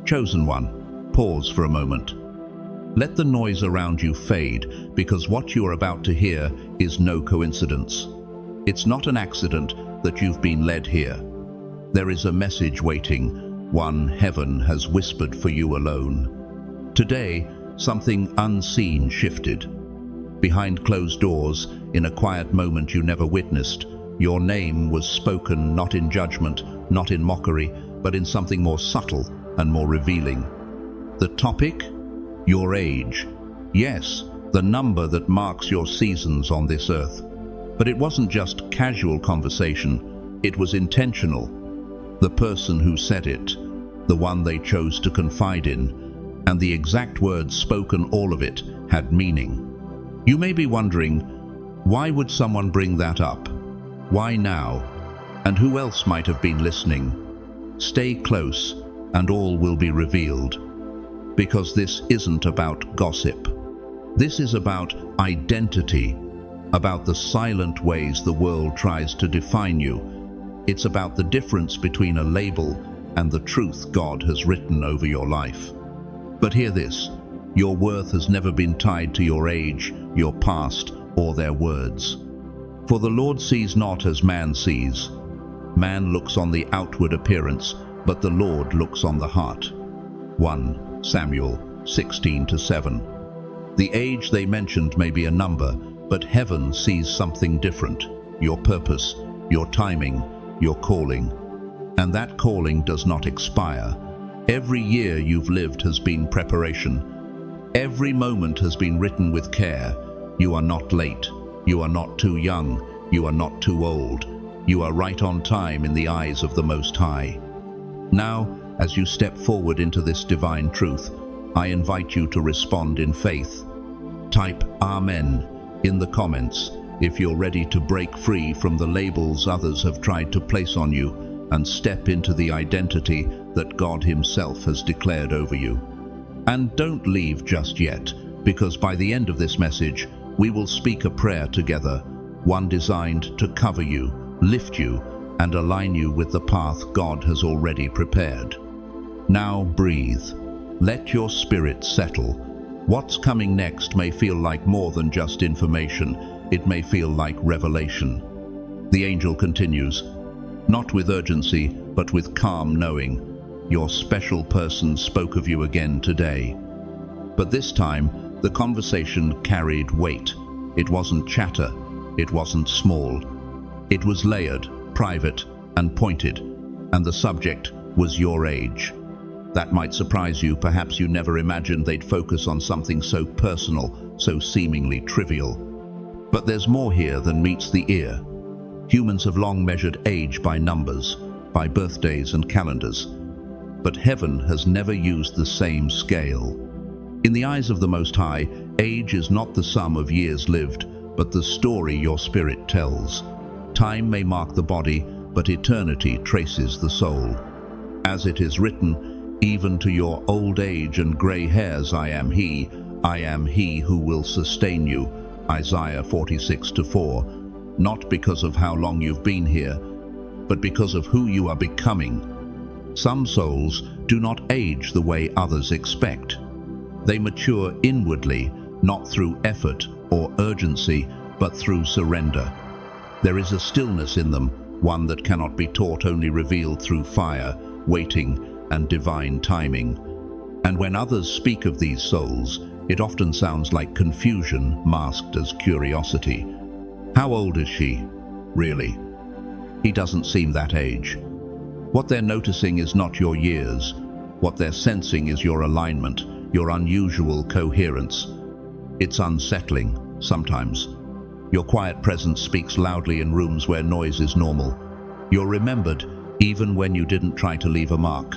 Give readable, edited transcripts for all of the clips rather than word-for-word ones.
Chosen one, pause for a moment. Let the noise around you fade, because what you are about to hear is no coincidence. It's not an accident that you've been led here. There is a message waiting, one heaven has whispered for you alone. Today, something unseen shifted. Behind closed doors, in a quiet moment you never witnessed, your name was spoken not in judgment, not in mockery, but in something more subtle and more revealing. The topic? Your age. Yes, the number that marks your seasons on this earth. But it wasn't just casual conversation, it was intentional. The person who said it, the one they chose to confide in, and the exact words spoken, all of it, had meaning. You may be wondering, why would someone bring that up? Why now? And who else might have been listening? Stay close, and all will be revealed. Because this isn't about gossip. This is about identity, about the silent ways the world tries to define you. It's about the difference between a label and the truth God has written over your life. But hear this, your worth has never been tied to your age, your past, or their words. For the Lord sees not as man sees. Man looks on the outward appearance, but the Lord looks on the heart. 1 Samuel 16-7. The age they mentioned may be a number, but heaven sees something different. Your purpose, your timing, your calling. And that calling does not expire. Every year you've lived has been preparation. Every moment has been written with care. You are not late. You are not too young. You are not too old. You are right on time in the eyes of the Most High. Now, as you step forward into this divine truth, I invite you to respond in faith. Type Amen in the comments if you're ready to break free from the labels others have tried to place on you and step into the identity that God Himself has declared over you. And don't leave just yet, because by the end of this message, we will speak a prayer together, one designed to cover you, lift you, and align you with the path God has already prepared. Now breathe. Let your spirit settle. What's coming next may feel like more than just information. It may feel like revelation. The angel continues, not with urgency, but with calm knowing. Your special person spoke of you again today. But this time, the conversation carried weight. It wasn't chatter. It wasn't small. It was layered, private, and pointed. And the subject was your age. That might surprise you. Perhaps you never imagined they'd focus on something so personal, so seemingly trivial. But there's more here than meets the ear. Humans have long measured age by numbers, by birthdays and calendars. But heaven has never used the same scale. In the eyes of the Most High, age is not the sum of years lived, but the story your spirit tells. Time may mark the body, but eternity traces the soul. As it is written, even to your old age and grey hairs I am He who will sustain you. Isaiah 46:4. Not because of how long you've been here, but because of who you are becoming. Some souls do not age the way others expect. They mature inwardly, not through effort or urgency, but through surrender. There is a stillness in them, one that cannot be taught, only revealed through fire, waiting, and divine timing. And when others speak of these souls, it often sounds like confusion masked as curiosity. How old is she, really? He doesn't seem that age. What they're noticing is not your years. What they're sensing is your alignment, your unusual coherence. It's unsettling, sometimes. Your quiet presence speaks loudly in rooms where noise is normal. You're remembered even when you didn't try to leave a mark.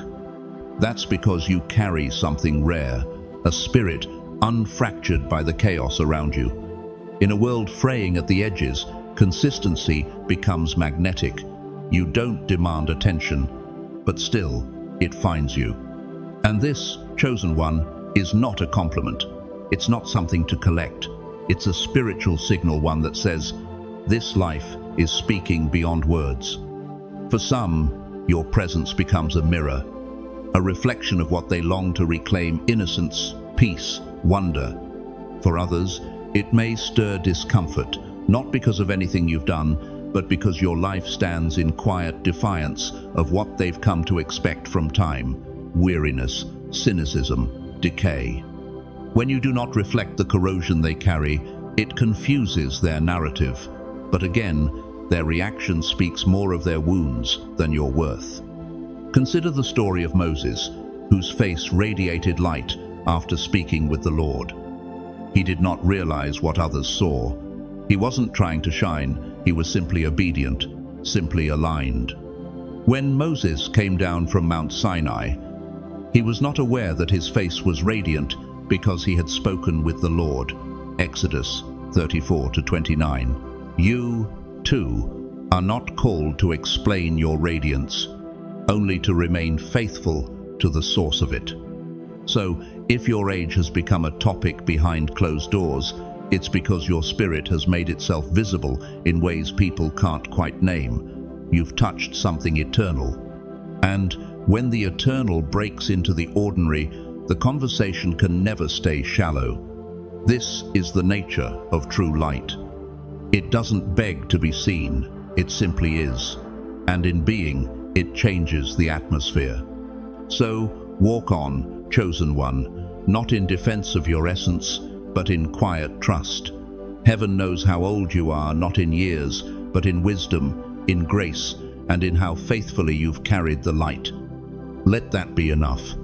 That's because you carry something rare, a spirit unfractured by the chaos around you. In a world fraying at the edges, consistency becomes magnetic. You don't demand attention, but still, it finds you. And this, chosen one, is not a compliment. It's not something to collect. It's a spiritual signal, one that says, this life is speaking beyond words. For some, your presence becomes a mirror. a reflection of what they long to reclaim: innocence, peace, wonder. For others, it may stir discomfort, not because of anything you've done, but because your life stands in quiet defiance of what they've come to expect from time: weariness, cynicism, decay. When you do not reflect the corrosion they carry, it confuses their narrative. But again, their reaction speaks more of their wounds than your worth. Consider the story of Moses, whose face radiated light after speaking with the Lord. He did not realize what others saw. He wasn't trying to shine, he was simply obedient, simply aligned. When Moses came down from Mount Sinai, he was not aware that his face was radiant because he had spoken with the Lord. Exodus 34-29. You, too, are not called to explain your radiance, only to remain faithful to the source of it. So, if your age has become a topic behind closed doors, it's because your spirit has made itself visible in ways people can't quite name. You've touched something eternal. And when the eternal breaks into the ordinary, the conversation can never stay shallow. This is the nature of true light. It doesn't beg to be seen, it simply is. And in being, it changes the atmosphere. So, walk on, chosen one, not in defense of your essence, but in quiet trust. Heaven knows how old you are, not in years, but in wisdom, in grace, and in how faithfully you've carried the light. Let that be enough.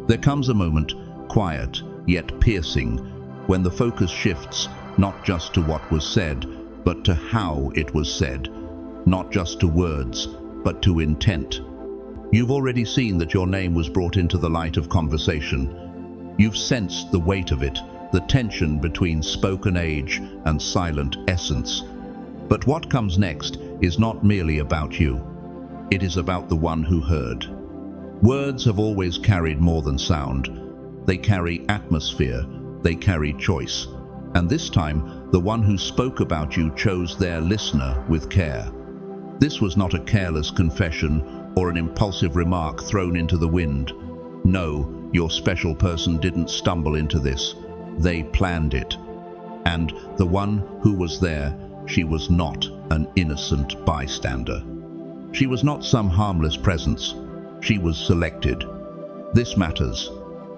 There comes a moment, quiet yet piercing, when the focus shifts not just to what was said, but to how it was said. Not just to words, but to intent. You've already seen that your name was brought into the light of conversation. You've sensed the weight of it, the tension between spoken age and silent essence. But what comes next is not merely about you. It is about the one who heard. Words have always carried more than sound. They carry atmosphere, they carry choice. And this time, the one who spoke about you chose their listener with care. This was not a careless confession or an impulsive remark thrown into the wind. No, your special person didn't stumble into this. They planned it. And the one who was there, she was not an innocent bystander. She was not some harmless presence. She was selected. This matters,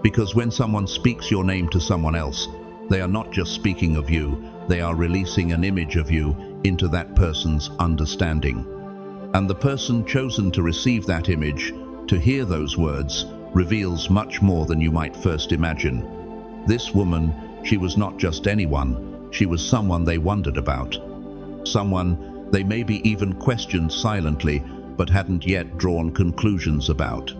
because when someone speaks your name to someone else, they are not just speaking of you, they are releasing an image of you into that person's understanding. And the person chosen to receive that image, to hear those words, reveals much more than you might first imagine. This woman, she was not just anyone, she was someone they wondered about. Someone they maybe even questioned silently, but hadn't yet drawn conclusions about.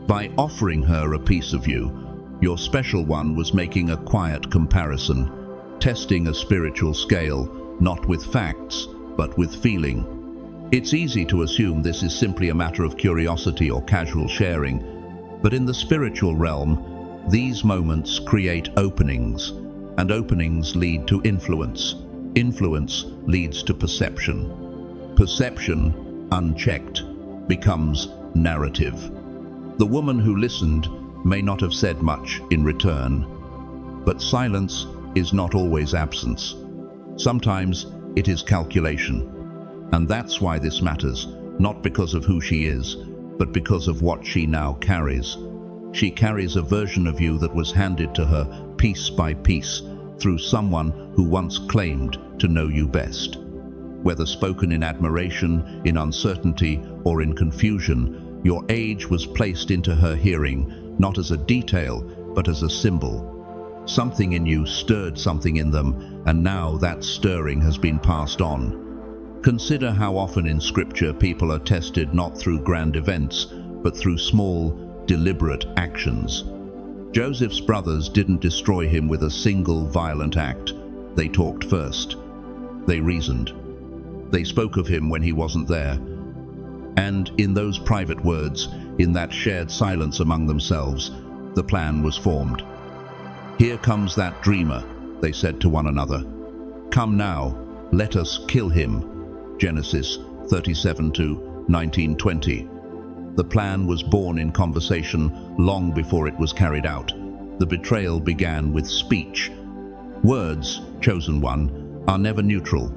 By offering her a piece of you, your special one was making a quiet comparison, testing a spiritual scale, not with facts, but with feeling. It's easy to assume this is simply a matter of curiosity or casual sharing, but in the spiritual realm, these moments create openings, and openings lead to influence. Influence leads to perception. Perception, unchecked, becomes narrative. The woman who listened may not have said much in return, but silence is not always absence. Sometimes it is calculation. And that's why this matters, not because of who she is, but because of what she now carries. She carries a version of you that was handed to her piece by piece through someone who once claimed to know you best. Whether spoken in admiration, in uncertainty, or in confusion, your age was placed into her hearing, not as a detail, but as a symbol. Something in you stirred something in them, and now that stirring has been passed on. Consider how often in Scripture people are tested not through grand events, but through small, deliberate actions. Joseph's brothers didn't destroy him with a single violent act. They talked first. They reasoned. They spoke of him when he wasn't there. And in those private words, in that shared silence among themselves, the plan was formed. "Here comes that dreamer," they said to one another. "Come now, let us kill him." Genesis 37:19-20. The plan was born in conversation long before it was carried out. The betrayal began with speech. Words, chosen one, are never neutral.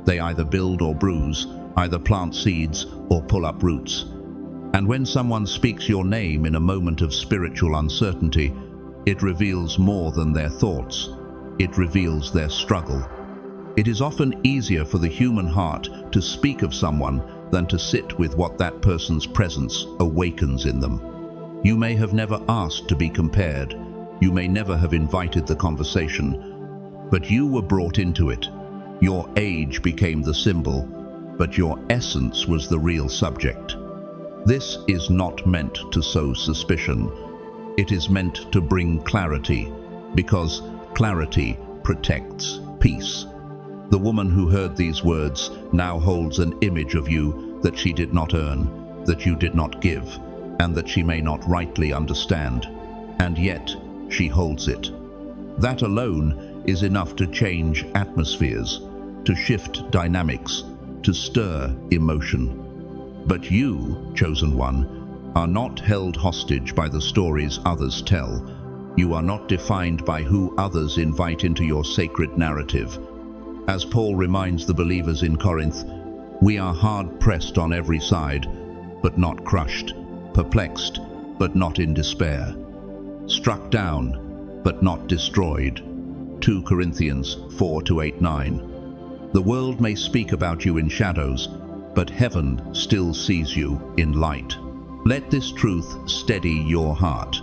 They either build or bruise, either plant seeds or pull up roots. And when someone speaks your name in a moment of spiritual uncertainty, it reveals more than their thoughts. It reveals their struggle. It is often easier for the human heart to speak of someone than to sit with what that person's presence awakens in them. You may have never asked to be compared. You may never have invited the conversation, but you were brought into it. Your age became the symbol, but your essence was the real subject. This is not meant to sow suspicion. It is meant to bring clarity, because clarity protects peace. The woman who heard these words now holds an image of you that she did not earn, that you did not give, and that she may not rightly understand. And yet, she holds it. That alone is enough to change atmospheres, to shift dynamics, to stir emotion. But you, chosen one, are not held hostage by the stories others tell. You are not defined by who others invite into your sacred narrative. As Paul reminds the believers in Corinth, we are hard-pressed on every side, but not crushed, perplexed, but not in despair, struck down, but not destroyed. 2 Corinthians 4:8-9. The world may speak about you in shadows, but heaven still sees you in light. Let this truth steady your heart.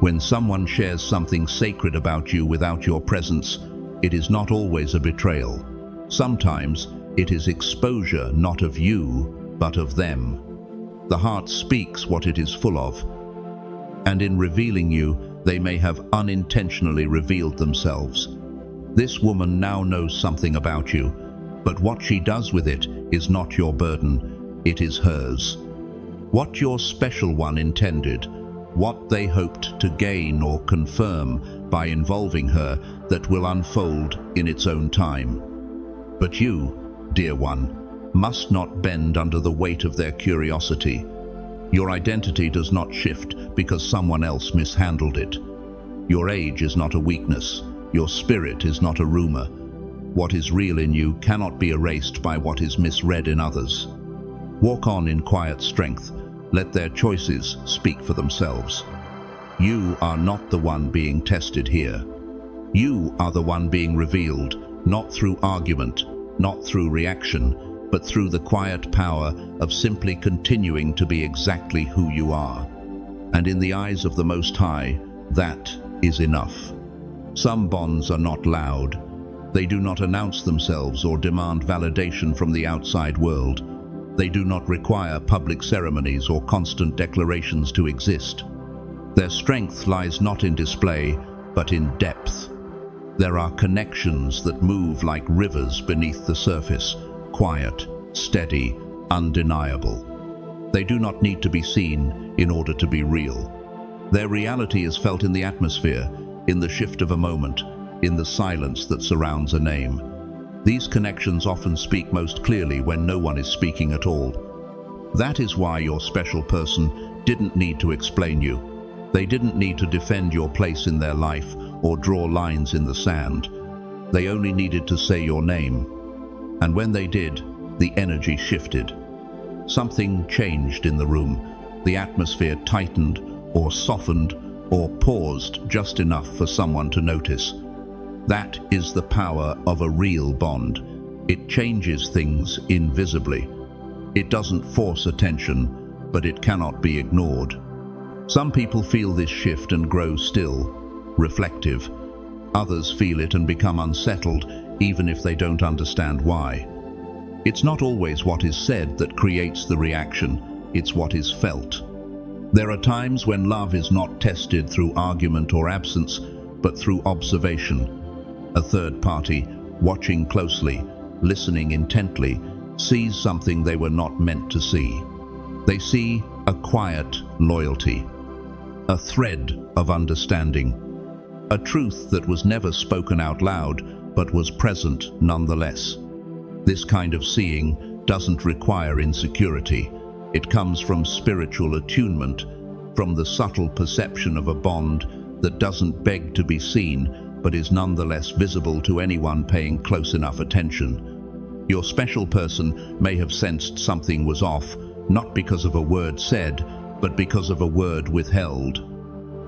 When someone shares something sacred about you without your presence, it is not always a betrayal. Sometimes it is exposure not of you, but of them. The heart speaks what it is full of, and in revealing you, they may have unintentionally revealed themselves. This woman now knows something about you, but what she does with it is not your burden, it is hers. What your special one intended, what they hoped to gain or confirm by involving her, that will unfold in its own time. But you, dear one, must not bend under the weight of their curiosity. Your identity does not shift because someone else mishandled it. Your age is not a weakness. Your spirit is not a rumor. What is real in you cannot be erased by what is misread in others. Walk on in quiet strength. Let their choices speak for themselves. You are not the one being tested here. You are the one being revealed, not through argument, not through reaction, but through the quiet power of simply continuing to be exactly who you are. And in the eyes of the Most High, that is enough. Some bonds are not loud. They do not announce themselves or demand validation from the outside world. They do not require public ceremonies or constant declarations to exist. Their strength lies not in display, but in depth. There are connections that move like rivers beneath the surface, quiet, steady, undeniable. They do not need to be seen in order to be real. Their reality is felt in the atmosphere, in the shift of a moment, in the silence that surrounds a name. These connections often speak most clearly when no one is speaking at all. That is why your special person didn't need to explain you. They didn't need to defend your place in their life or draw lines in the sand. They only needed to say your name. And when they did, the energy shifted. Something changed in the room. The atmosphere tightened or softened or paused just enough for someone to notice. That is the power of a real bond. It changes things invisibly. It doesn't force attention, but it cannot be ignored. Some people feel this shift and grow still, reflective. Others feel it and become unsettled, even if they don't understand why. It's not always what is said that creates the reaction, it's what is felt. There are times when love is not tested through argument or absence, but through observation. A third party, watching closely, listening intently, sees something they were not meant to see. They see a quiet loyalty, a thread of understanding, a truth that was never spoken out loud, but was present nonetheless. This kind of seeing doesn't require insecurity. It comes from spiritual attunement, from the subtle perception of a bond that doesn't beg to be seen, but is nonetheless visible to anyone paying close enough attention. Your special person may have sensed something was off, not because of a word said, but because of a word withheld.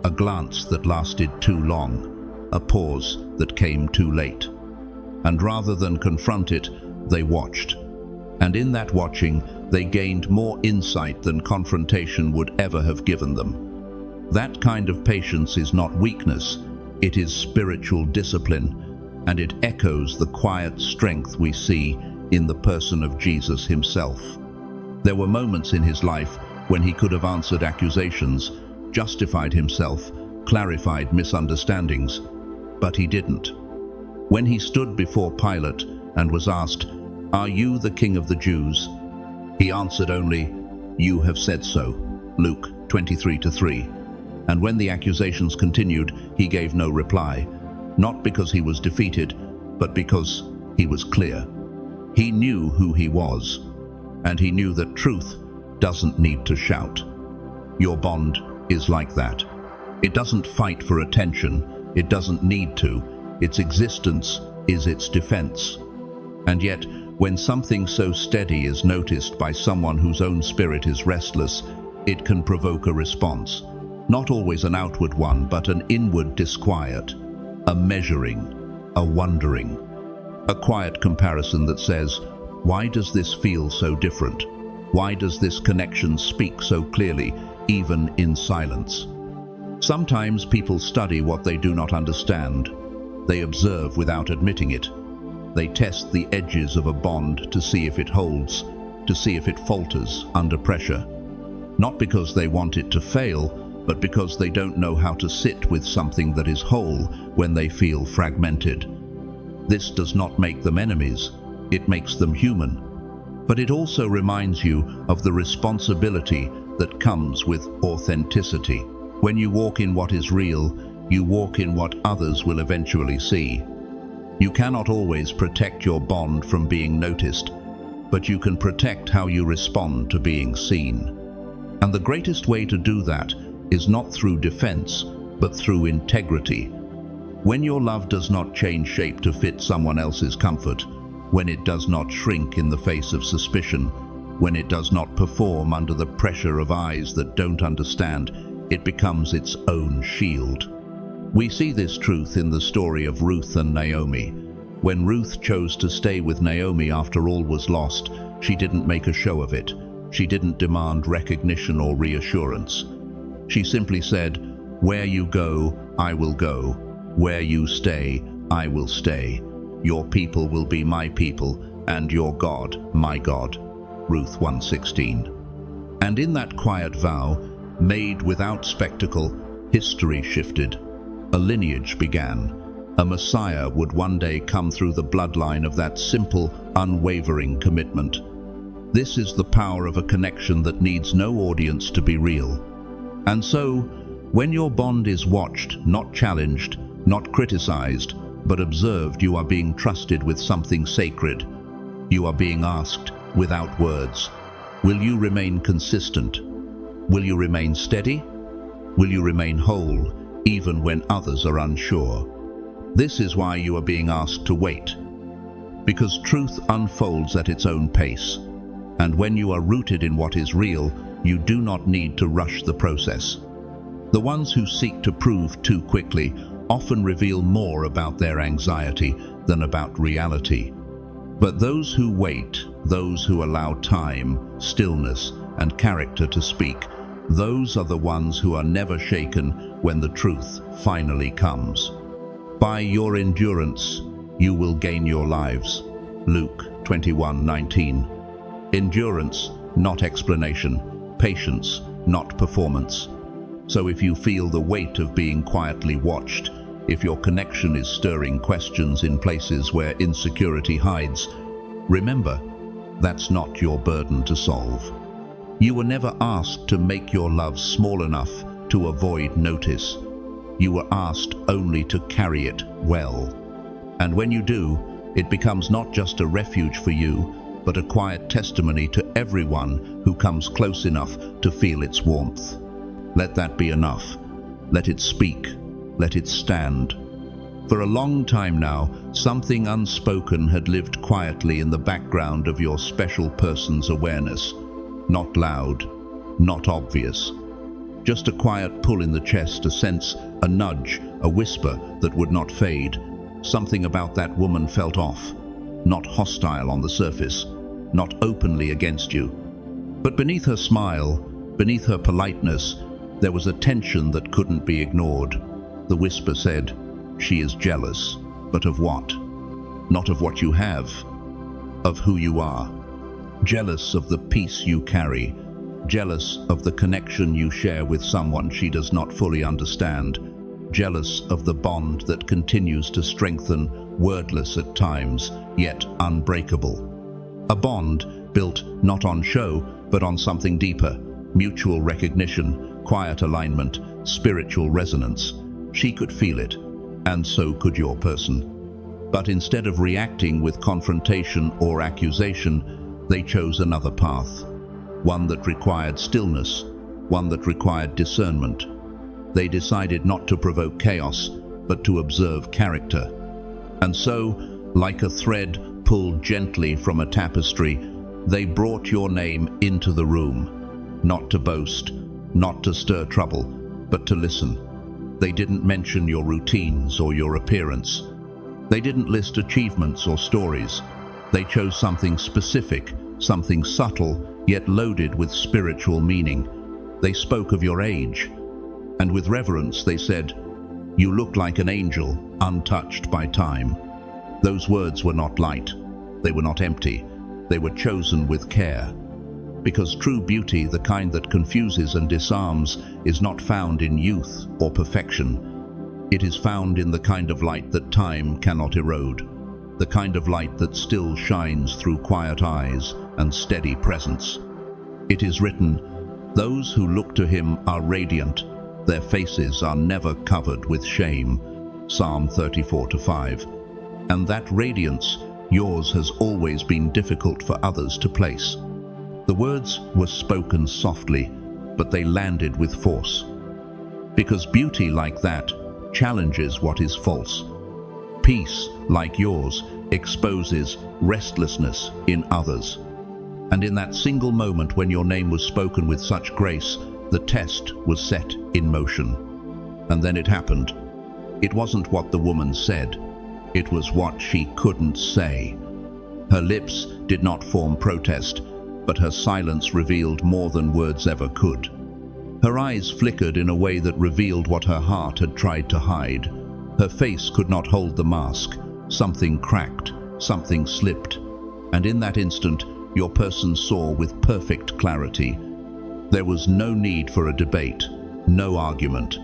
A glance that lasted too long, a pause that came too late. And rather than confront it, they watched. And in that watching, they gained more insight than confrontation would ever have given them. That kind of patience is not weakness, it is spiritual discipline, and it echoes the quiet strength we see in the person of Jesus himself. There were moments in his life when he could have answered accusations, justified himself, clarified misunderstandings, but he didn't. When he stood before Pilate and was asked, "Are you the King of the Jews?" he answered only, "You have said so." Luke 23:3. And when the accusations continued, he gave no reply, not because he was defeated, but because he was clear. He knew who he was, and he knew that truth doesn't need to shout. Your bond is like that. It doesn't fight for attention, it doesn't need to. Its existence is its defense. And yet, when something so steady is noticed by someone whose own spirit is restless, it can provoke a response. Not always an outward one, but an inward disquiet, a measuring, a wondering, a quiet comparison that says, "Why does this feel so different? Why does this connection speak so clearly, even in silence?" Sometimes people study what they do not understand. They observe without admitting it. They test the edges of a bond to see if it holds, to see if it falters under pressure. Not because they want it to fail, but because they don't know how to sit with something that is whole when they feel fragmented. This does not make them enemies, it makes them human. But it also reminds you of the responsibility that comes with authenticity. When you walk in what is real, you walk in what others will eventually see. You cannot always protect your bond from being noticed, but you can protect how you respond to being seen. And the greatest way to do that is not through defense, but through integrity. When your love does not change shape to fit someone else's comfort, when it does not shrink in the face of suspicion, when it does not perform under the pressure of eyes that don't understand, it becomes its own shield. We see this truth in the story of Ruth and Naomi. When Ruth chose to stay with Naomi after all was lost, she didn't make a show of it. She didn't demand recognition or reassurance. She simply said, "Where you go, I will go. Where you stay, I will stay. Your people will be my people, and your God, my God." Ruth 1:16. And in that quiet vow, made without spectacle, history shifted. A lineage began. A Messiah would one day come through the bloodline of that simple, unwavering commitment. This is the power of a connection that needs no audience to be real. And so, when your bond is watched, not challenged, not criticized, but observed, you are being trusted with something sacred. You are being asked, without words, will you remain consistent? Will you remain steady? Will you remain whole, even when others are unsure? This is why you are being asked to wait. Because truth unfolds at its own pace. And when you are rooted in what is real, you do not need to rush the process. The ones who seek to prove too quickly often reveal more about their anxiety than about reality. But those who wait, those who allow time, stillness, and character to speak, those are the ones who are never shaken when the truth finally comes. By your endurance, you will gain your lives. Luke 21:19. Endurance, not explanation. Patience, not performance. So if you feel the weight of being quietly watched, if your connection is stirring questions in places where insecurity hides, remember, that's not your burden to solve. You were never asked to make your love small enough to avoid notice. You were asked only to carry it well. And when you do, it becomes not just a refuge for you, but a quiet testimony to everyone who comes close enough to feel its warmth. Let that be enough. Let it speak. Let it stand. For a long time now, something unspoken had lived quietly in the background of your special person's awareness. Not loud, not obvious. Just a quiet pull in the chest, a sense, a nudge, a whisper that would not fade. Something about that woman felt off. Not hostile on the surface, not openly against you. But beneath her smile, beneath her politeness, there was a tension that couldn't be ignored. The whisper said, "She is jealous." But of what? Not of what you have, of who you are. Jealous of the peace you carry, jealous of the connection you share with someone she does not fully understand, jealous of the bond that continues to strengthen, wordless at times, yet unbreakable. A bond built not on show, but on something deeper, mutual recognition, quiet alignment, spiritual resonance. She could feel it, and so could your person. But instead of reacting with confrontation or accusation, they chose another path, one that required stillness, one that required discernment. They decided not to provoke chaos, but to observe character. And so, like a thread pulled gently from a tapestry, they brought your name into the room, not to boast, not to stir trouble, but to listen. They didn't mention your routines or your appearance. They didn't list achievements or stories. They chose something specific, something subtle, yet loaded with spiritual meaning. They spoke of your age, and with reverence they said, "You look like an angel, untouched by time." Those words were not light. They were not empty. They were chosen with care. Because true beauty, the kind that confuses and disarms, is not found in youth or perfection. It is found in the kind of light that time cannot erode, the kind of light that still shines through quiet eyes and steady presence. It is written, "Those who look to him are radiant, their faces are never covered with shame." Psalm 34:5. And that radiance, yours, has always been difficult for others to place. The words were spoken softly, but they landed with force. Because beauty like that challenges what is false. Peace like yours exposes restlessness in others. And in that single moment when your name was spoken with such grace, the test was set in motion. And then it happened. It wasn't what the woman said. It was what she couldn't say. Her lips did not form protest, but her silence revealed more than words ever could. Her eyes flickered in a way that revealed what her heart had tried to hide. Her face could not hold the mask. Something cracked, something slipped, and in that instant, your person saw with perfect clarity. There was no need for a debate, no argument.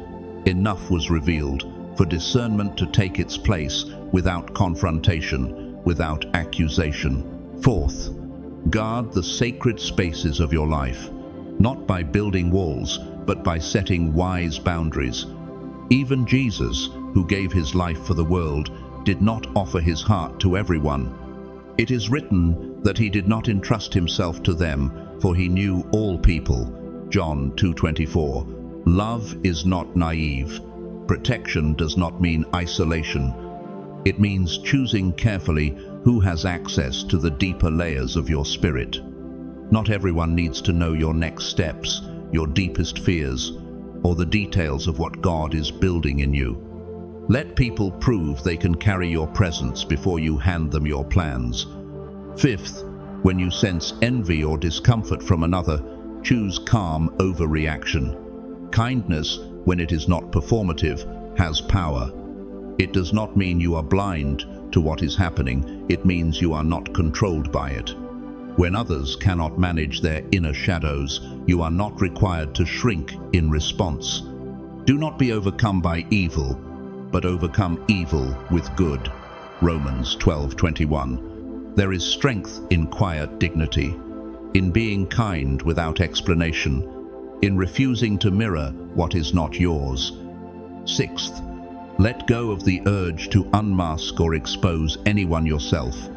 Enough was revealed for discernment to take its place without confrontation, without accusation. Fourth, guard the sacred spaces of your life, not by building walls, but by setting wise boundaries. Even Jesus, who gave his life for the world, did not offer his heart to everyone. It is written that he did not entrust himself to them, for he knew all people. John 2:24. Love is not naive. Protection does not mean isolation. It means choosing carefully who has access to the deeper layers of your spirit. Not everyone needs to know your next steps, your deepest fears, or the details of what God is building in you. Let people prove they can carry your presence before you hand them your plans. Fifth, when you sense envy or discomfort from another, choose calm over reaction. Kindness, when it is not performative, has power. It does not mean you are blind to what is happening. It means you are not controlled by it. When others cannot manage their inner shadows, you are not required to shrink in response. Do not be overcome by evil, but overcome evil with good. Romans 12:21. There is strength in quiet dignity, in being kind without explanation, in refusing to mirror what is not yours. Sixth, let go of the urge to unmask or expose anyone yourself.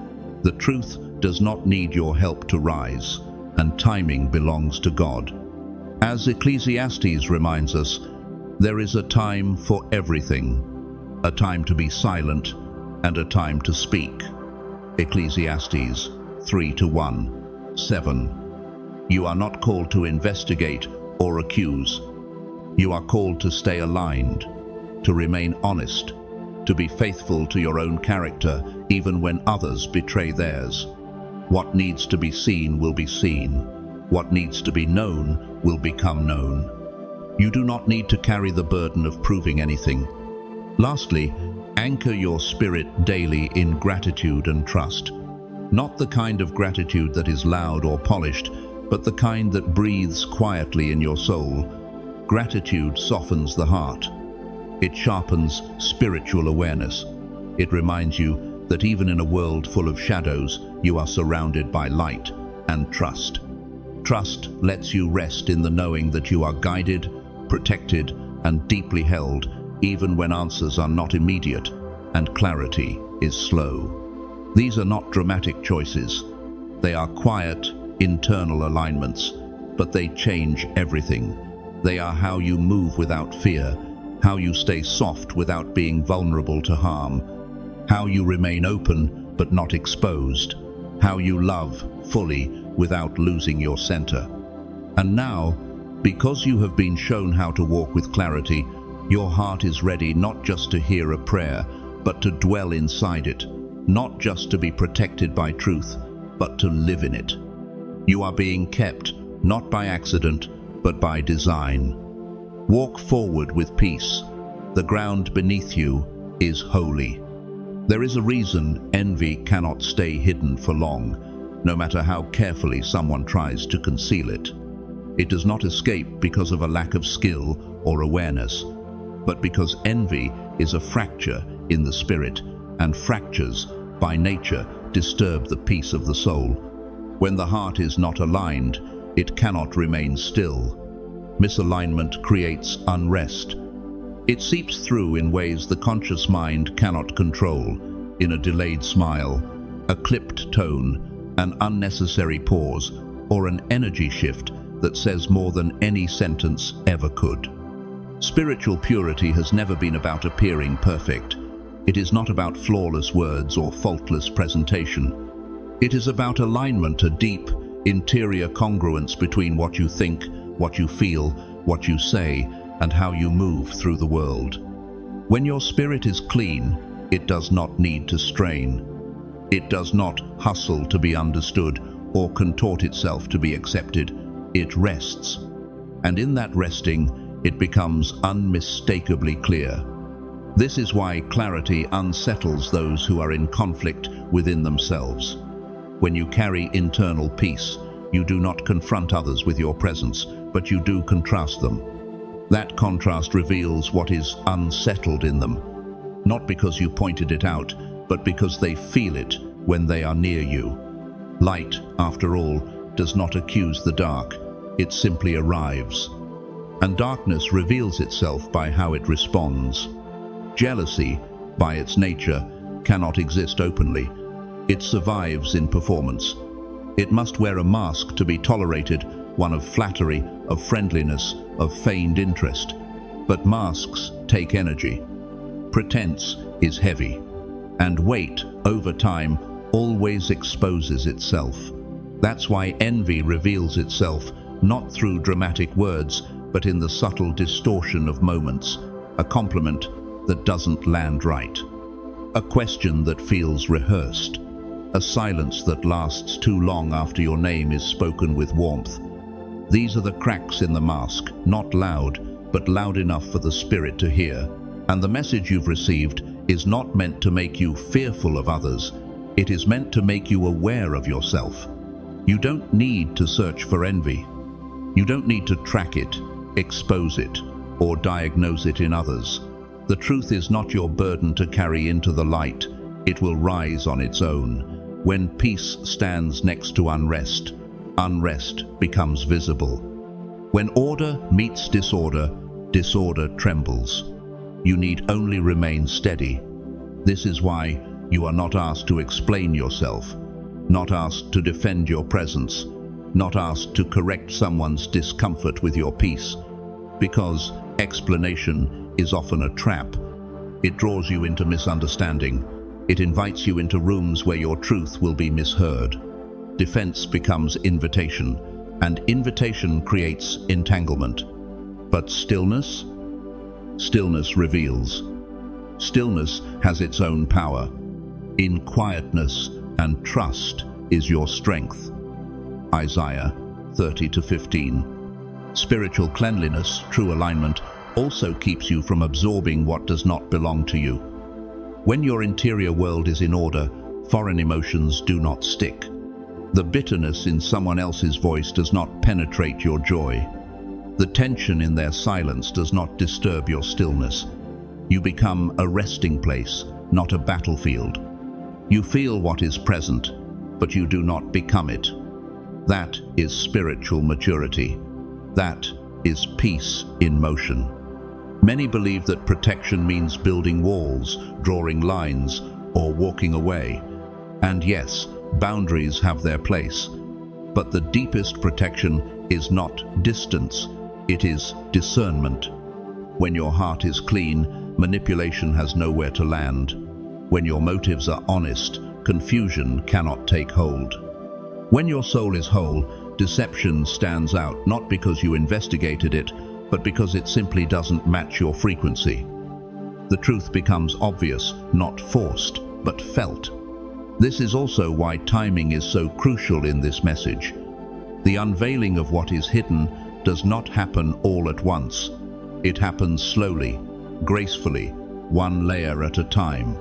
The truth does not need your help to rise, and timing belongs to God. As Ecclesiastes reminds us, there is a time for everything, a time to be silent and a time to speak. Ecclesiastes 3:1-7. You are not called to investigate or accuse. You are called to stay aligned, to remain honest, to be faithful to your own character even when others betray theirs. What needs to be seen will be seen. What needs to be known will become known. You do not need to carry the burden of proving anything. Lastly, anchor your spirit daily in gratitude and trust. Not the kind of gratitude that is loud or polished, but the kind that breathes quietly in your soul. Gratitude softens the heart. It sharpens spiritual awareness. It reminds you that even in a world full of shadows, you are surrounded by light and trust. Trust lets you rest in the knowing that you are guided, protected, and deeply held, even when answers are not immediate and clarity is slow. These are not dramatic choices. They are quiet, internal alignments, but they change everything. They are how you move without fear, how you stay soft without being vulnerable to harm, how you remain open but not exposed, how you love fully without losing your center. And now, because you have been shown how to walk with clarity, your heart is ready not just to hear a prayer, but to dwell inside it, not just to be protected by truth, but to live in it. You are being kept, not by accident, but by design. Walk forward with peace. The ground beneath you is holy. There is a reason envy cannot stay hidden for long, no matter how carefully someone tries to conceal it. It does not escape because of a lack of skill or awareness, but because envy is a fracture in the spirit, and fractures, by nature, disturb the peace of the soul. When the heart is not aligned, it cannot remain still. Misalignment creates unrest. It seeps through in ways the conscious mind cannot control, in a delayed smile, a clipped tone, an unnecessary pause, or an energy shift that says more than any sentence ever could. Spiritual purity has never been about appearing perfect. It is not about flawless words or faultless presentation. It is about alignment, a deep, interior congruence between what you think, what you feel, what you say, and how you move through the world. When your spirit is clean, it does not need to strain. It does not hustle to be understood or contort itself to be accepted. It rests. And in that resting, it becomes unmistakably clear. This is why clarity unsettles those who are in conflict within themselves. When you carry internal peace, you do not confront others with your presence, but you do contrast them. That contrast reveals what is unsettled in them, not because you pointed it out, but because they feel it when they are near you. Light, after all, does not accuse the dark, it simply arrives. And darkness reveals itself by how it responds. Jealousy, by its nature, cannot exist openly. It survives in performance. It must wear a mask to be tolerated, one of flattery, of friendliness, of feigned interest. But masks take energy. Pretense is heavy. And weight, over time, always exposes itself. That's why envy reveals itself, not through dramatic words, but in the subtle distortion of moments, a compliment that doesn't land right, a question that feels rehearsed, a silence that lasts too long after your name is spoken with warmth. These are the cracks in the mask, not loud, but loud enough for the spirit to hear. And the message you've received is not meant to make you fearful of others. It is meant to make you aware of yourself. You don't need to search for envy. You don't need to track it, expose it, or diagnose it in others. The truth is not your burden to carry into the light. It will rise on its own. When peace stands next to unrest, unrest becomes visible. When order meets disorder, disorder trembles. You need only remain steady. This is why you are not asked to explain yourself. not asked to defend your presence, not asked to correct someone's discomfort with your peace, because explanation is often a trap. It draws you into misunderstanding. It invites you into rooms where your truth will be misheard. Defense becomes invitation, and invitation creates entanglement. But stillness? Stillness reveals. Stillness has its own power. In quietness and trust is your strength. Isaiah 30-15. Spiritual cleanliness, true alignment, also keeps you from absorbing what does not belong to you. When your interior world is in order, foreign emotions do not stick. The bitterness in someone else's voice does not penetrate your joy. The tension in their silence does not disturb your stillness. You become a resting place, not a battlefield. You feel what is present, but you do not become it. That is spiritual maturity. That is peace in motion. Many believe that protection means building walls, drawing lines, or walking away. And yes, boundaries have their place. But the deepest protection is not distance, it is discernment. When your heart is clean, manipulation has nowhere to land. When your motives are honest, confusion cannot take hold. When your soul is whole, deception stands out not because you investigated it, but because it simply doesn't match your frequency. The truth becomes obvious, not forced, but felt. This is also why timing is so crucial in this message. The unveiling of what is hidden does not happen all at once. It happens slowly, gracefully, one layer at a time.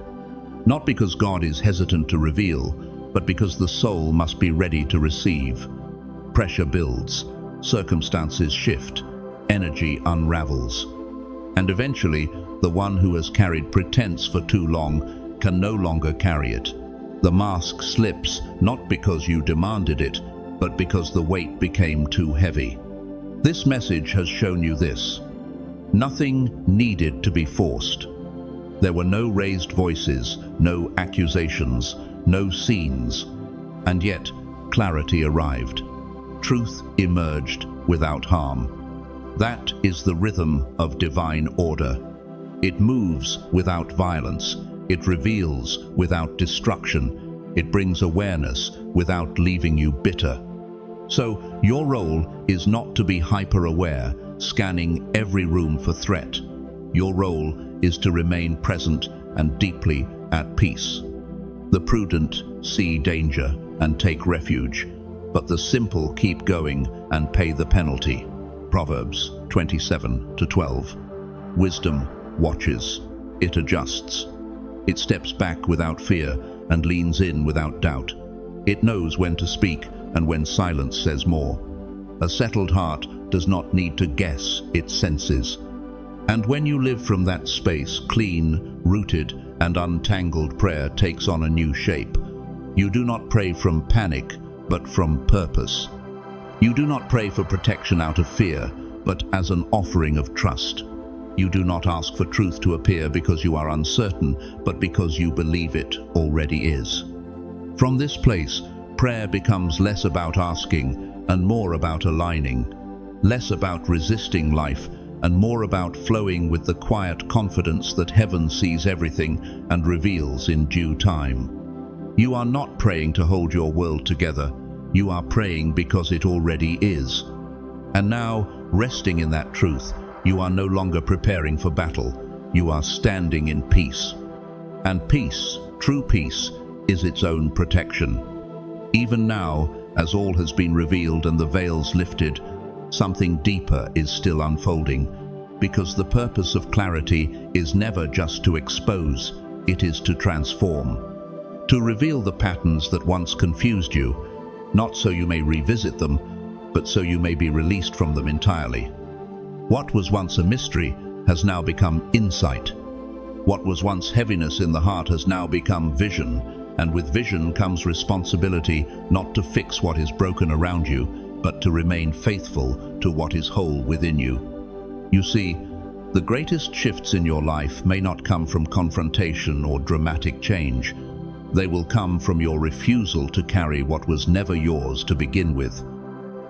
Not because God is hesitant to reveal, but because the soul must be ready to receive. Pressure builds, circumstances shift, energy unravels. And eventually, the one who has carried pretense for too long can no longer carry it. The mask slips, not because you demanded it, but because the weight became too heavy. This message has shown you this. Nothing needed to be forced. There were no raised voices, no accusations, no scenes. And yet, clarity arrived. Truth emerged without harm. That is the rhythm of divine order. It moves without violence. It reveals without destruction. It brings awareness without leaving you bitter. So, your role is not to be hyper-aware, scanning every room for threat. Your role is to remain present and deeply at peace. The prudent see danger and take refuge, but the simple keep going and pay the penalty. Proverbs 27-12. Wisdom watches. It adjusts. It steps back without fear and leans in without doubt. It knows when to speak and when silence says more. A settled heart does not need to guess, it senses. And when you live from that space, clean, rooted, and untangled, prayer takes on a new shape. You do not pray from panic, but from purpose. You do not pray for protection out of fear, but as an offering of trust. You do not ask for truth to appear because you are uncertain, but because you believe it already is. From this place, prayer becomes less about asking and more about aligning, less about resisting life and more about flowing with the quiet confidence that heaven sees everything and reveals in due time. You are not praying to hold your world together. You are praying because it already is. And now, resting in that truth, you are no longer preparing for battle. You are standing in peace. And peace, true peace, is its own protection. Even now, as all has been revealed and the veils lifted, something deeper is still unfolding, because the purpose of clarity is never just to expose, it is to transform. To reveal the patterns that once confused you, not so you may revisit them, but so you may be released from them entirely. What was once a mystery has now become insight. What was once heaviness in the heart has now become vision, and with vision comes responsibility not to fix what is broken around you, but to remain faithful to what is whole within you. You see, the greatest shifts in your life may not come from confrontation or dramatic change, They will come from your refusal to carry what was never yours to begin with.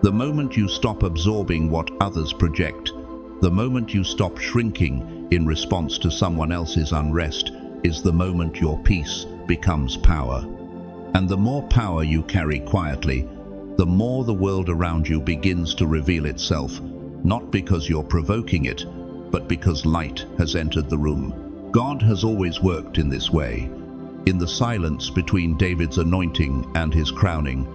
The moment you stop absorbing what others project, the moment you stop shrinking in response to someone else's unrest, is the moment your peace becomes power. And the more power you carry quietly, the more the world around you begins to reveal itself, not because you're provoking it, but because light has entered the room. God has always worked in this way. In the silence between David's anointing and his crowning,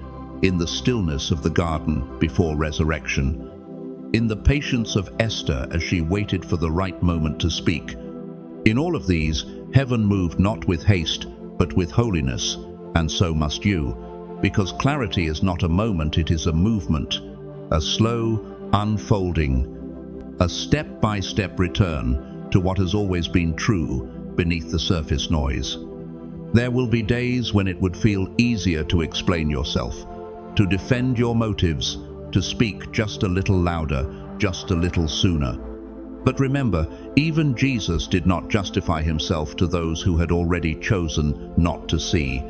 in the stillness of the garden before resurrection, in the patience of Esther as she waited for the right moment to speak. In all of these, heaven moved not with haste, but with holiness, and so must you, because clarity is not a moment, it is a movement, a slow unfolding, a step-by-step return to what has always been true beneath the surface noise. There will be days when it would feel easier to explain yourself, to defend your motives, to speak just a little louder, just a little sooner. But remember, even Jesus did not justify himself to those who had already chosen not to see.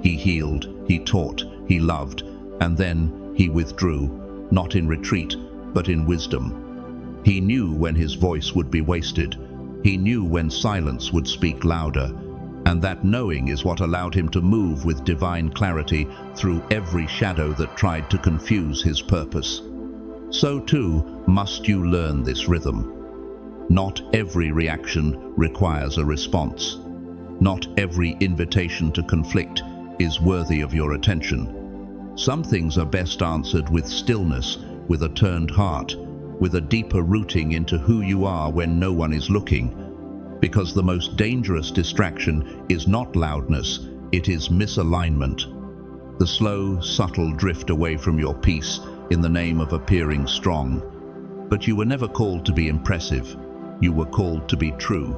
He healed, he taught, he loved, and then he withdrew, not in retreat, but in wisdom. He knew when his voice would be wasted. He knew when silence would speak louder. And that knowing is what allowed him to move with divine clarity through every shadow that tried to confuse his purpose. So too must you learn this rhythm. Not every reaction requires a response. Not every invitation to conflict is worthy of your attention. Some things are best answered with stillness, with a turned heart, with a deeper rooting into who you are when no one is looking. Because the most dangerous distraction is not loudness, it is misalignment. The slow, subtle drift away from your peace in the name of appearing strong. But you were never called to be impressive. You were called to be true.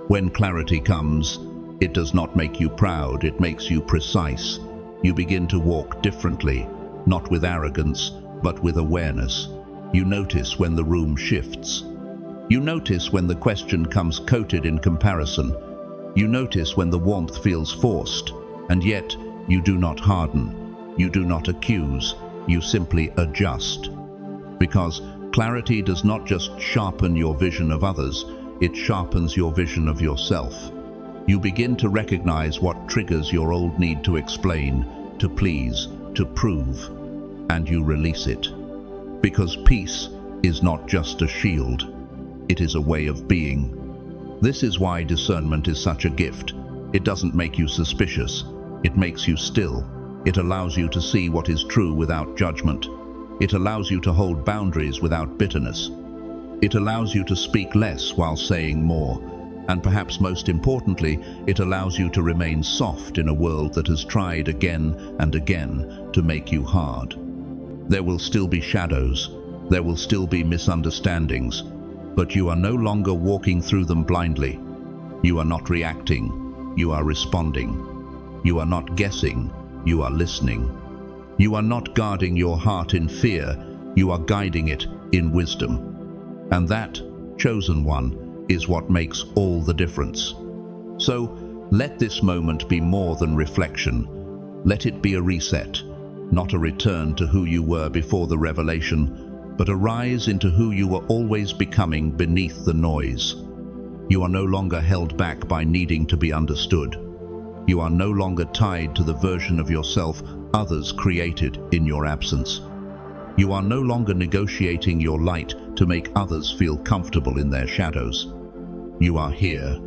When clarity comes, it does not make you proud, it makes you precise. You begin to walk differently, not with arrogance, but with awareness. You notice when the room shifts. You notice when the question comes coated in comparison. You notice when the warmth feels forced, and yet you do not harden. You do not accuse. You simply adjust. Because clarity does not just sharpen your vision of others, it sharpens your vision of yourself. You begin to recognize what triggers your old need to explain, to please, to prove, and you release it. Because peace is not just a shield. It is a way of being. This is why discernment is such a gift. It doesn't make you suspicious. It makes you still. It allows you to see what is true without judgment. It allows you to hold boundaries without bitterness. It allows you to speak less while saying more. And perhaps most importantly, it allows you to remain soft in a world that has tried again and again to make you hard. There will still be shadows. There will still be misunderstandings. But you are no longer walking through them blindly. You are not reacting, you are responding. You are not guessing, you are listening. You are not guarding your heart in fear, you are guiding it in wisdom. And that, chosen one, is what makes all the difference. So, let this moment be more than reflection. Let it be a reset, not a return to who you were before the revelation, but a rise into who you were always becoming beneath the noise. You are no longer held back by needing to be understood. You are no longer tied to the version of yourself others created in your absence. You are no longer negotiating your light to make others feel comfortable in their shadows. You are here,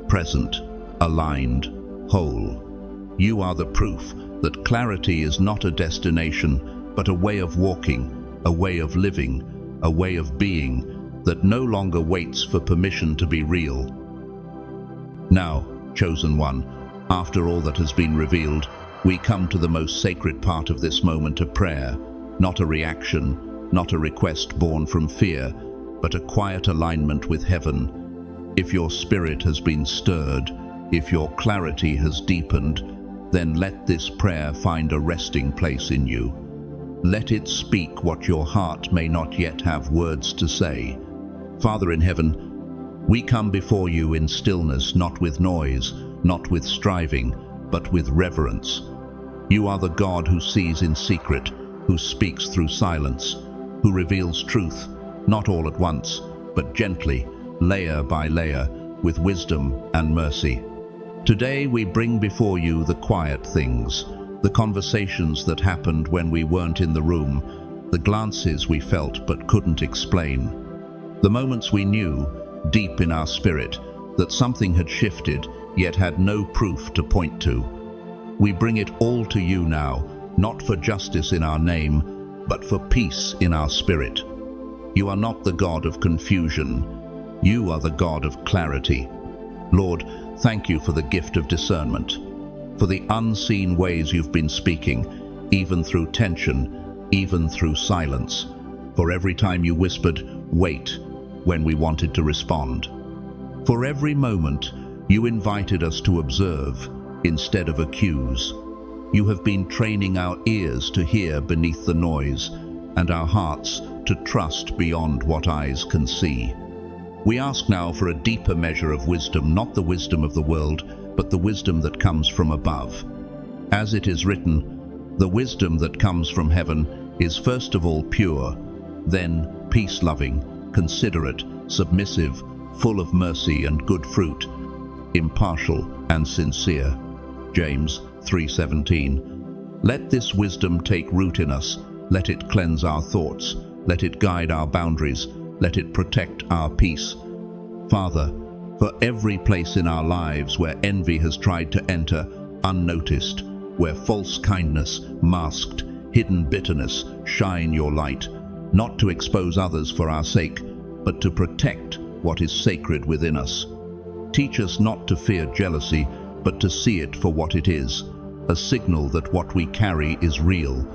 present, aligned, whole. You are the proof that clarity is not a destination, but a way of walking, a way of living, a way of being that no longer waits for permission to be real. Now, chosen one, after all that has been revealed, we come to the most sacred part of this moment of prayer, not a reaction, not a request born from fear, but a quiet alignment with heaven. If your spirit has been stirred, if your clarity has deepened, then let this prayer find a resting place in you. Let it speak what your heart may not yet have words to say. Father in heaven, we come before you in stillness, not with noise, not with striving, but with reverence. You are the God who sees in secret, who speaks through silence, who reveals truth, not all at once, but gently, layer by layer, with wisdom and mercy. Today we bring before you the quiet things, the conversations that happened when we weren't in the room, the glances we felt but couldn't explain, the moments we knew, deep in our spirit, that something had shifted, yet had no proof to point to. We bring it all to you now, not for justice in our name, but for peace in our spirit. You are not the God of confusion. You are the God of clarity. Lord, thank you for the gift of discernment, for the unseen ways you've been speaking, even through tension, even through silence, for every time you whispered, "Wait," when we wanted to respond. For every moment, you invited us to observe instead of accuse. You have been training our ears to hear beneath the noise, and our hearts to trust beyond what eyes can see. We ask now for a deeper measure of wisdom, not the wisdom of the world, but the wisdom that comes from above. As it is written, the wisdom that comes from heaven is first of all pure, then peace-loving, considerate, submissive, full of mercy and good fruit, impartial and sincere. James 3:17. Let this wisdom take root in us. Let it cleanse our thoughts. Let it guide our boundaries. Let it protect our peace. Father, for every place in our lives where envy has tried to enter unnoticed, where false kindness, masked, hidden bitterness, shine your light, not to expose others for our sake, but to protect what is sacred within us. Teach us not to fear jealousy, but to see it for what it is, a signal that what we carry is real,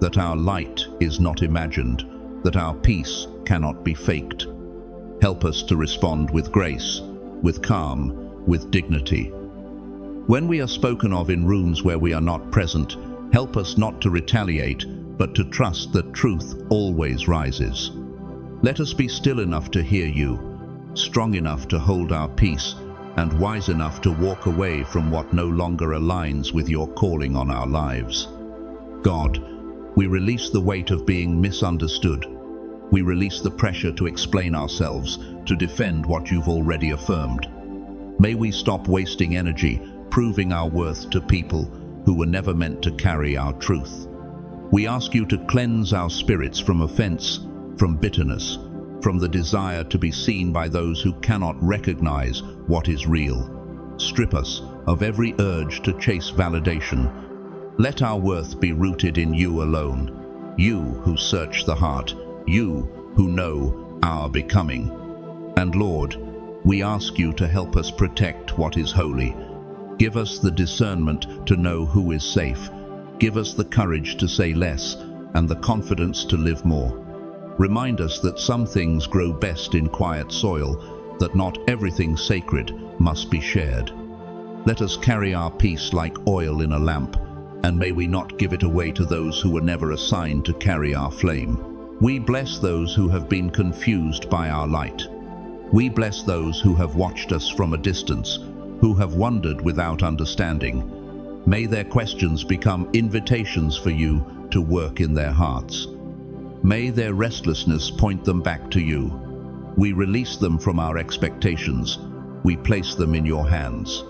that our light is not imagined, that our peace cannot be faked. Help us to respond with grace, with calm, with dignity. When we are spoken of in rooms where we are not present, help us not to retaliate, but to trust that truth always rises. Let us be still enough to hear you, strong enough to hold our peace, and wise enough to walk away from what no longer aligns with your calling on our lives. God, we release the weight of being misunderstood. We release the pressure to explain ourselves, to defend what you've already affirmed. May we stop wasting energy proving our worth to people who were never meant to carry our truth. We ask you to cleanse our spirits from offense, from bitterness, from the desire to be seen by those who cannot recognize what is real. Strip us of every urge to chase validation. Let our worth be rooted in you alone, you who search the heart, you who know our becoming. And Lord, we ask you to help us protect what is holy. Give us the discernment to know who is safe. Give us the courage to say less and the confidence to live more. Remind us that some things grow best in quiet soil, that not everything sacred must be shared. Let us carry our peace like oil in a lamp, and may we not give it away to those who were never assigned to carry our flame. We bless those who have been confused by our light. We bless those who have watched us from a distance, who have wondered without understanding. May their questions become invitations for you to work in their hearts. May their restlessness point them back to you. We release them from our expectations. We place them in your hands.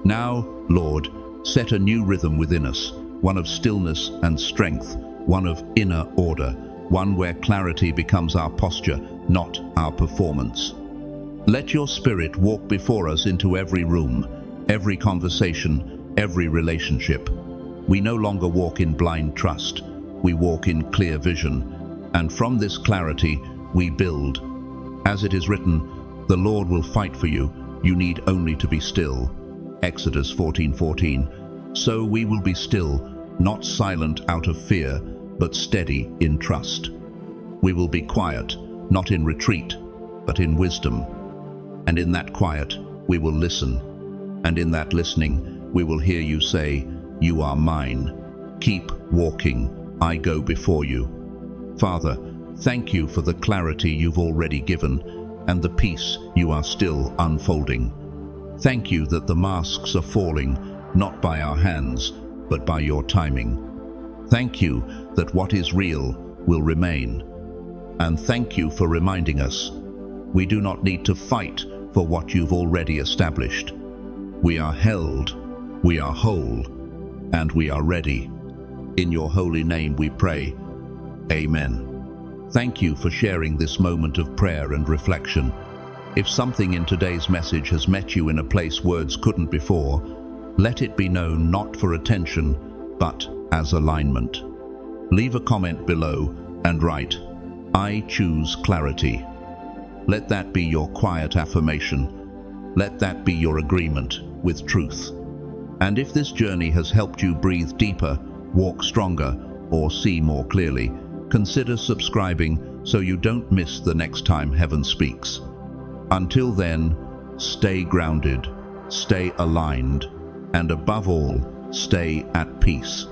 Now, Lord, set a new rhythm within us, one of stillness and strength, one of inner order, one where clarity becomes our posture, not our performance. Let your Spirit walk before us into every room, every conversation, every relationship. We no longer walk in blind trust. We walk in clear vision. And from this clarity, we build. As it is written, the Lord will fight for you. You need only to be still. Exodus 14:14. So we will be still, not silent out of fear, but steady in trust. We will be quiet, not in retreat, but in wisdom. And in that quiet, we will listen. And in that listening, we will hear you say, "You are mine. Keep walking. I go before you." Father, thank you for the clarity you've already given and the peace you are still unfolding. Thank you that the masks are falling, not by our hands, but by your timing. Thank you that what is real will remain. And thank you for reminding us we do not need to fight for what you've already established. We are held, we are whole, and we are ready. In your holy name we pray. Amen. Thank you for sharing this moment of prayer and reflection. If something in today's message has met you in a place words couldn't before, let it be known not for attention, but as alignment. Leave a comment below and write, "I choose clarity." Let that be your quiet affirmation. Let that be your agreement with truth. And if this journey has helped you breathe deeper, walk stronger, or see more clearly, consider subscribing so you don't miss the next time Heaven speaks. Until then, stay grounded, stay aligned, and above all, stay at peace.